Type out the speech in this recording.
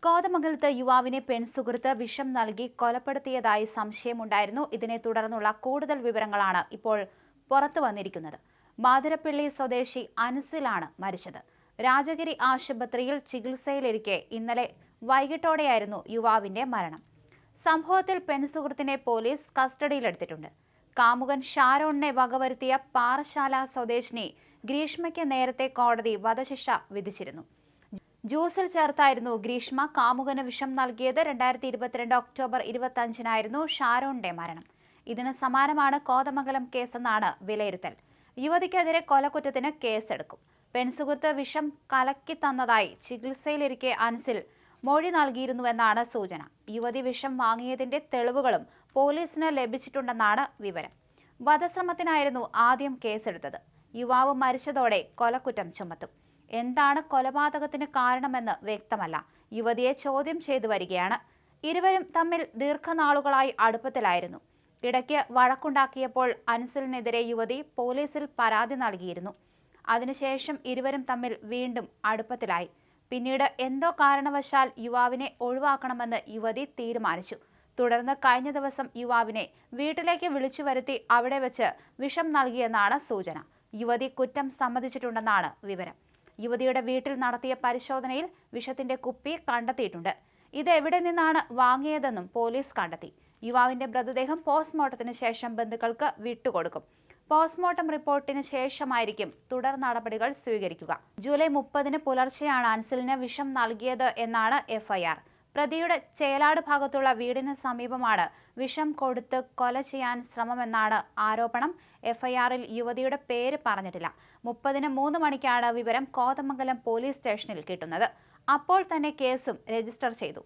കോതമംഗലത്ത് യുവാവിനെ പെൺസുഹൃത്ത് വിഷം നൽകി കൊലപ്പെടുത്തിയതായി സംശയമുണ്ടായിരുന്നു. ഇതിനെ തുടർന്നുള്ള കൂടുതൽ വിവരങ്ങളാണ് ഇപ്പോൾ പുറത്തു വന്നിരിക്കുന്നത്. മാതിരപ്പള്ളി സ്വദേശി അൻസിലാണ് മരിച്ചത്. രാജഗിരി ആശുപത്രിയിൽ ചികിത്സയിലിരിക്കെ ഇന്നലെ വൈകിട്ടോടെയായിരുന്നു യുവാവിന്റെ മരണം. സംഭവത്തിൽ പെൺസുഹൃത്തിനെ പോലീസ് കസ്റ്റഡിയിലെടുത്തിട്ടുണ്ട്. കാമുകൻ ഷാരോണിനെ വകവരുത്തിയ പാറശാല സ്വദേശിനി ഗ്രീഷ്മയ്ക്ക് നേരത്തെ കോടതി വധശിക്ഷ വിധിച്ചിരുന്നു. ജ്യൂസിൽ ചേർത്തായിരുന്നു ഗ്രീഷ്മ കാമുകന് വിഷം നൽകിയത്. 2022 ഒക്ടോബർ 25-നായിരുന്നു ഷാരോണിന്റെ മരണം. ഇതിന് സമാനമാണ് കോതമംഗലം കേസെന്നാണ് വിലയിരുത്തൽ. യുവതിക്കെതിരെ കൊലക്കുറ്റത്തിന് കേസെടുക്കും. പെൺസുഹൃത്ത് വിഷം കലക്കി തന്നതായി ചികിത്സയിലിരിക്കെ അൻസിൽ മൊഴി നൽകിയിരുന്നുവെന്നാണ് സൂചന. യുവതി വിഷം വാങ്ങിയതിന്റെ തെളിവുകളും പോലീസിന് ലഭിച്ചിട്ടുണ്ടെന്നാണ് വിവരം. വധശ്രമത്തിനായിരുന്നു ആദ്യം കേസെടുത്തത്. യുവാവ് മരിച്ചതോടെ കൊലക്കുറ്റം ചുമത്തും. എന്താണ് കൊലപാതകത്തിന് കാരണമെന്ന് വ്യക്തമല്ല. യുവതിയെ ചോദ്യം ചെയ്തു വരികയാണ്. ഇരുവരും തമ്മിൽ ദീർഘനാളുകളായി അടുപ്പത്തിലായിരുന്നു. ഇടയ്ക്ക് വഴക്കുണ്ടാക്കിയപ്പോൾ അൻസിലിനെതിരെ യുവതി പോലീസിൽ പരാതി നൽകിയിരുന്നു. അതിനുശേഷം ഇരുവരും തമ്മിൽ വീണ്ടും അടുപ്പത്തിലായി. പിന്നീട് എന്തോ കാരണവശാൽ യുവാവിനെ ഒഴിവാക്കണമെന്ന് യുവതി തീരുമാനിച്ചു. തുടർന്ന് കഴിഞ്ഞ ദിവസം യുവാവിനെ വീട്ടിലേക്ക് വിളിച്ചു വരുത്തി അവിടെ വെച്ച് വിഷം നൽകിയെന്നാണ് സൂചന. യുവതി കുറ്റം സമ്മതിച്ചിട്ടുണ്ടെന്നാണ് വിവരം. യുവതിയുടെ വീട്ടിൽ നടത്തിയ പരിശോധനയിൽ വിഷത്തിന്റെ കുപ്പി കണ്ടെത്തിയിട്ടുണ്ട്. ഇത് എവിടെ നിന്നാണ് വാങ്ങിയതെന്നും പോലീസ് കണ്ടെത്തി. യുവാവിന്റെ മൃതദേഹം പോസ്റ്റ്മോർട്ടത്തിന് ശേഷം ബന്ധുക്കൾക്ക് വിട്ടുകൊടുക്കും. പോസ്റ്റ്മോർട്ടം റിപ്പോർട്ടിന് ശേഷമായിരിക്കും തുടർ നടപടികൾ സ്വീകരിക്കുക. ജൂലൈ 30-ന് പുലർച്ചെയാണ് അൻസിലിന് വിഷം നൽകിയത് എന്നാണ് എഫ്ഐആർ. പ്രതിയുടെ ചേലാട് ഭാഗത്തുള്ള വീടിന് സമീപമാണ് വിഷം കൊടുത്ത് കൊല ചെയ്യാൻ ശ്രമമെന്നാണ് ആരോപണം. എഫ്ഐആറിൽ യുവതിയുടെ പേര് പറഞ്ഞിട്ടില്ല. 30-ന് 3 മണിക്കാണ് വിവരം കോതമംഗലം പോലീസ് സ്റ്റേഷനിൽ കിട്ടുന്നത്. അപ്പോൾ തന്നെ കേസും രജിസ്റ്റർ ചെയ്തു.